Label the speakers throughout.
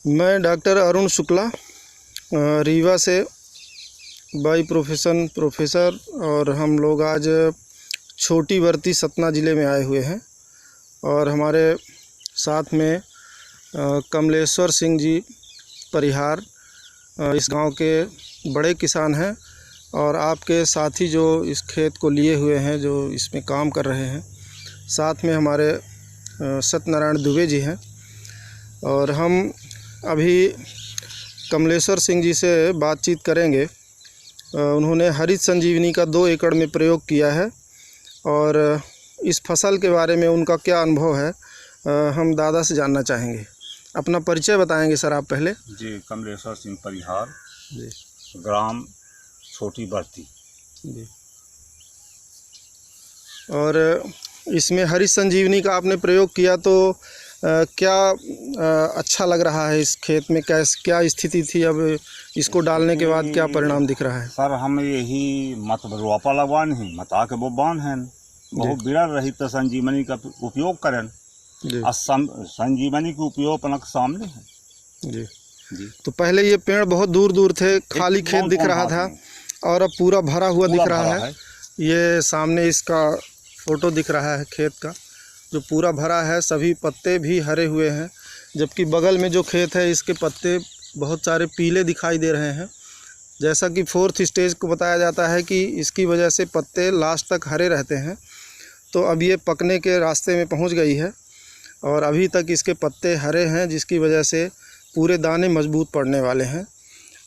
Speaker 1: मैं डॉक्टर अरुण शुक्ला, रीवा से by profession professor, और हम लोग आज छोटी बरती सतना ज़िले में आए हुए हैं। और हमारे साथ में कमलेश्वर सिंह जी परिहार इस गांव के बड़े किसान हैं, और आपके साथी जो इस खेत को लिए हुए हैं, जो इसमें काम कर रहे हैं, साथ में हमारे सत्यनारायण दुबे जी हैं। और हम अभी कमलेश्वर सिंह जी से बातचीत करेंगे। उन्होंने हरित संजीवनी का 2 एकड़ में प्रयोग किया है, और इस फसल के बारे में उनका क्या अनुभव है हम दादा से जानना चाहेंगे। अपना परिचय बताएंगे सर आप पहले।
Speaker 2: जी, कमलेश्वर सिंह परिहार
Speaker 1: जी,
Speaker 2: ग्राम छोटी बरती
Speaker 1: जी। और इसमें हरित संजीवनी का आपने प्रयोग किया तो क्या अच्छा लग रहा है इस खेत में? क्या स्थिति थी, अब इसको डालने के बाद क्या परिणाम दिख रहा है?
Speaker 2: सर, हम यही मत रोपा लगवान है, मत आके वो बान है, बहुत बिरल रही तो संजीवनी का उपयोग करें। संजीवनी के उपयोग अपना सामने है। जी जी।
Speaker 1: तो पहले ये पेड़ बहुत दूर दूर थे, खाली खेत दिख रहा था, और अब पूरा भरा हुआ दिख रहा है। ये सामने इसका फोटो दिख रहा है खेत का, जो पूरा भरा है, सभी पत्ते भी हरे हुए हैं। जबकि बगल में जो खेत है, इसके पत्ते बहुत सारे पीले दिखाई दे रहे हैं। जैसा कि 4th स्टेज को बताया जाता है कि इसकी वजह से पत्ते लास्ट तक हरे रहते हैं। तो अब ये पकने के रास्ते में पहुंच गई है, और अभी तक इसके पत्ते हरे हैं, जिसकी वजह से पूरे दाने मजबूत पड़ने वाले हैं।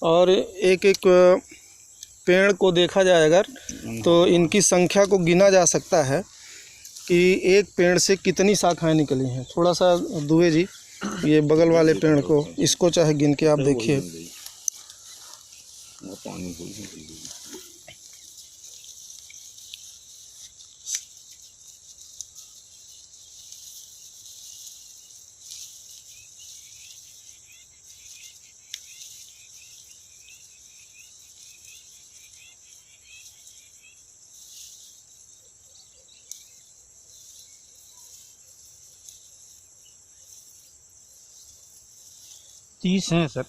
Speaker 1: और एक एक पेड़ को देखा जाए अगर, तो इनकी संख्या को गिना जा सकता है कि एक पेड़ से कितनी शाखाएं निकली हैं। थोड़ा सा दुबे जी, ये बगल वाले पेड़ को, इसको चाहे गिन के आप देखिए।
Speaker 3: तीस हैं सर।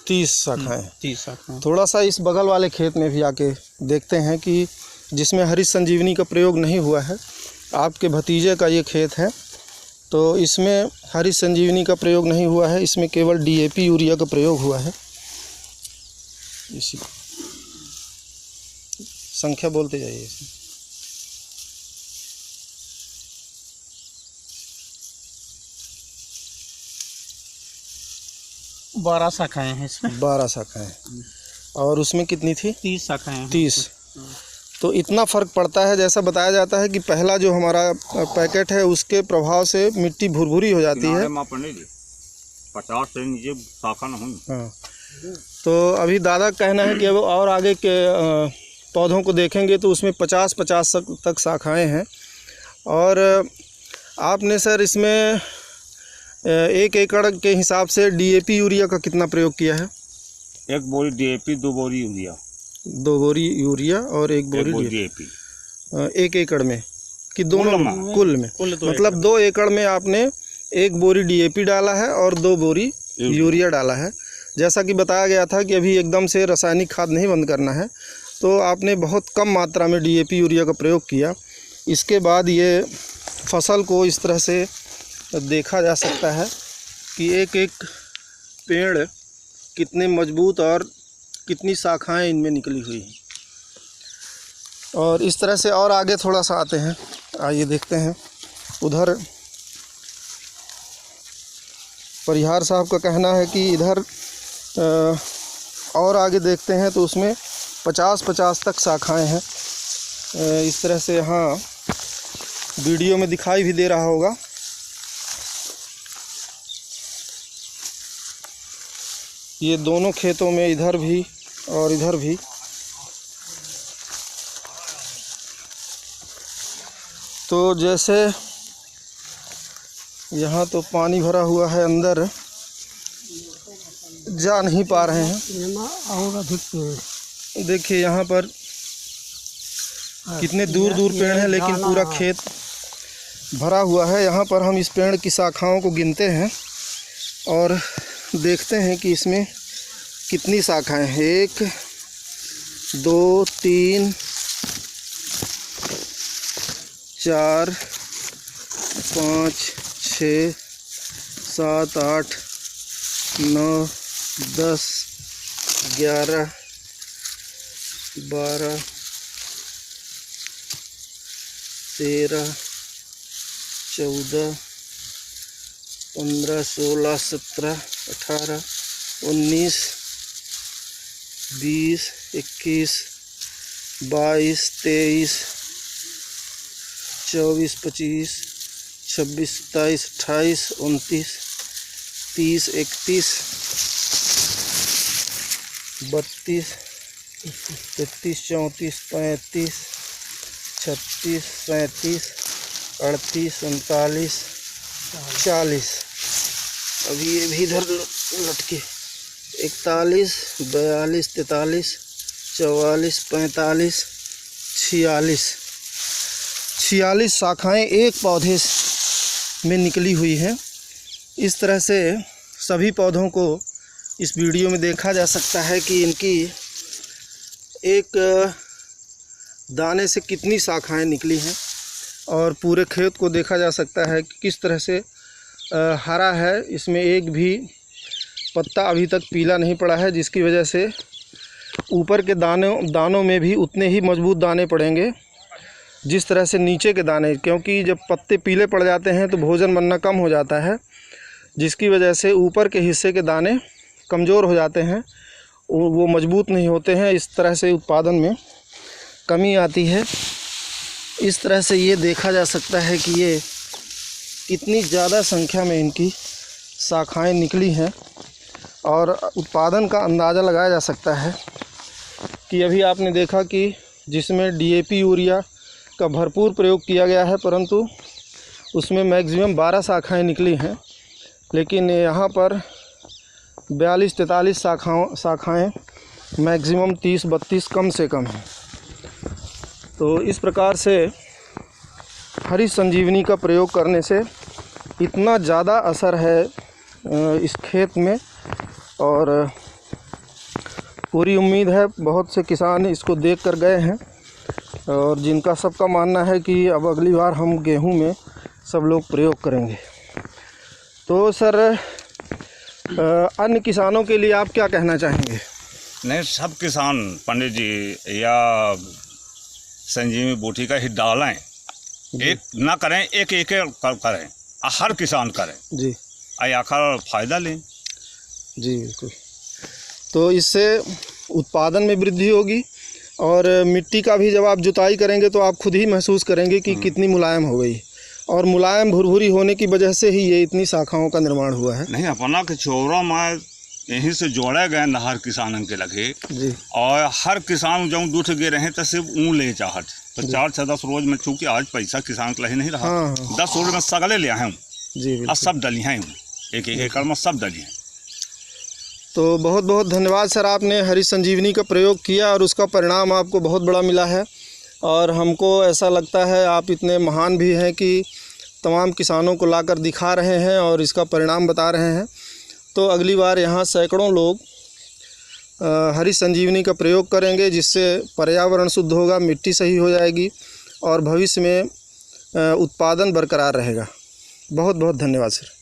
Speaker 1: 30 शाखाएँ।
Speaker 3: 30 शाखाएं।
Speaker 1: थोड़ा सा इस बगल वाले खेत में भी आके देखते हैं कि जिसमें हरित संजीवनी का प्रयोग नहीं हुआ है। आपके भतीजे का ये खेत है, तो इसमें हरित संजीवनी का प्रयोग नहीं हुआ है, इसमें केवल DAP यूरिया का प्रयोग हुआ है। इसी संख्या बोलते जाइए।
Speaker 3: 12 शाखाएं हैं इसमें।
Speaker 1: 12 शाखाएँ। और उसमें कितनी थी?
Speaker 3: 30 शाखाएं हैं।
Speaker 1: 30। तो इतना फ़र्क पड़ता है। जैसा बताया जाता है कि पहला जो हमारा पैकेट है, उसके प्रभाव से मिट्टी भुरभुरी हो जाती है।
Speaker 2: 50 से नीचे शाखा न हुई।
Speaker 1: हाँ, तो अभी दादा का कहना है कि अब और आगे के पौधों को देखेंगे तो उसमें 50 तक शाखाएं हैं। और आपने सर इसमें 1 एकड़ के हिसाब से DAP यूरिया का कितना प्रयोग किया है?
Speaker 2: 1 बोरी DAP, 2 बोरी यूरिया।
Speaker 1: 2 बोरी यूरिया और 1 बोरी DAP 1 एकड़ में कि दोनों कुल में? मतलब 2 एकड़ में आपने 1 बोरी DAP डाला है और 2 बोरी यूरिया डाला है। जैसा कि बताया गया था कि अभी एकदम से रासायनिक खाद नहीं बंद करना है, तो आपने बहुत कम मात्रा में DAP यूरिया का प्रयोग किया। इसके बाद ये फसल को इस तरह से देखा जा सकता है कि एक एक पेड़ कितने मजबूत और कितनी शाखाएं इनमें निकली हुई हैं। और इस तरह से और आगे थोड़ा सा आते हैं, आइए देखते हैं। उधर परिहार साहब का कहना है कि इधर और आगे देखते हैं तो उसमें 50 तक शाखाएं हैं। इस तरह से, हाँ, वीडियो में दिखाई भी दे रहा होगा। ये दोनों खेतों में, इधर भी और इधर भी, तो जैसे यहाँ तो पानी भरा हुआ है, अंदर जा नहीं पा रहे हैं।
Speaker 3: और अधिक
Speaker 1: देखिए यहाँ पर कितने दूर दूर पेड़ हैं, लेकिन पूरा खेत भरा हुआ है। यहाँ पर हम इस पेड़ की शाखाओं को गिनते हैं और देखते हैं कि इसमें कितनी शाखाएं हैं। 1 2 3 4 5 6 7 8 9 10 11 12 13 14 15 16 17 18 19 20 21 22 23 24 25 26 27 28 29 30 31 32 33 34 35 36 37 38 39 40। अभी ये भी इधर लटके 41 42 43 44 45 46 शाखाएं एक पौधे में निकली हुई हैं। इस तरह से सभी पौधों को इस वीडियो में देखा जा सकता है कि इनकी एक दाने से कितनी शाखाएं निकली हैं, और पूरे खेत को देखा जा सकता है कि किस तरह से हरा है। इसमें एक भी पत्ता अभी तक पीला नहीं पड़ा है, जिसकी वजह से ऊपर के दानों में भी उतने ही मजबूत दाने पड़ेंगे जिस तरह से नीचे के दाने, क्योंकि जब पत्ते पीले पड़ जाते हैं तो भोजन बनना कम हो जाता है, जिसकी वजह से ऊपर के हिस्से के दाने कमज़ोर हो जाते हैं, वो मजबूत नहीं होते हैं। इस तरह से उत्पादन में कमी आती है। इस तरह से ये देखा जा सकता है कि ये कितनी ज़्यादा संख्या में इनकी शाखाएं निकली हैं, और उत्पादन का अंदाज़ा लगाया जा सकता है कि अभी आपने देखा कि जिसमें DAP यूरिया का भरपूर प्रयोग किया गया है, परंतु उसमें मैक्सिमम 12 शाखाएं निकली हैं, लेकिन यहाँ पर 42-43 शाखाएं मैक्सिमम 30-32 कम से कम हैं। तो इस प्रकार से हरी संजीवनी का प्रयोग करने से इतना ज़्यादा असर है इस खेत में, और पूरी उम्मीद है बहुत से किसान इसको देख कर गए हैं, और जिनका सबका मानना है कि अब अगली बार हम गेहूं में सब लोग प्रयोग करेंगे। तो सर, अन्य किसानों के लिए आप क्या कहना चाहेंगे?
Speaker 2: नहीं, सब किसान पंडित जी या संजीवनी बूटी का हित डालें, एक ना करें, एक करें, हर किसान करें
Speaker 1: जी,
Speaker 2: आखिर फ़ायदा लें
Speaker 1: जी बिल्कुल। तो इससे उत्पादन में वृद्धि होगी, और मिट्टी का भी जब आप जुताई करेंगे तो आप खुद ही महसूस करेंगे कि कितनी मुलायम हो गई, और मुलायम भुरभुरी होने की वजह से ही ये इतनी शाखाओं का निर्माण हुआ है।
Speaker 2: नहीं, अपना के चौरा में यहीं से जोड़े गए न हर किसान के लगे
Speaker 1: जी,
Speaker 2: और हर किसान जब दूठ गए रहे तो सिर्फ ऊँ ले चाहत तो 4 से 10 रोज में, चूँकि आज पैसा किसान के लगे नहीं रहा।
Speaker 1: हाँ,
Speaker 2: 10 रोज में सगले ले आए हूँ
Speaker 1: जी,
Speaker 2: और सब डली हैं, एक एकड़ में सब डली हैं।
Speaker 1: तो बहुत बहुत धन्यवाद सर, आपने हरी संजीवनी का प्रयोग किया और उसका परिणाम आपको बहुत बड़ा मिला है, और हमको ऐसा लगता है आप इतने महान भी हैं कि तमाम किसानों को लाकर दिखा रहे हैं और इसका परिणाम बता रहे हैं। तो अगली बार यहाँ सैकड़ों लोग हरी संजीवनी का प्रयोग करेंगे, जिससे पर्यावरण शुद्ध होगा, मिट्टी सही हो जाएगी, और भविष्य में उत्पादन बरकरार रहेगा। बहुत बहुत धन्यवाद सर।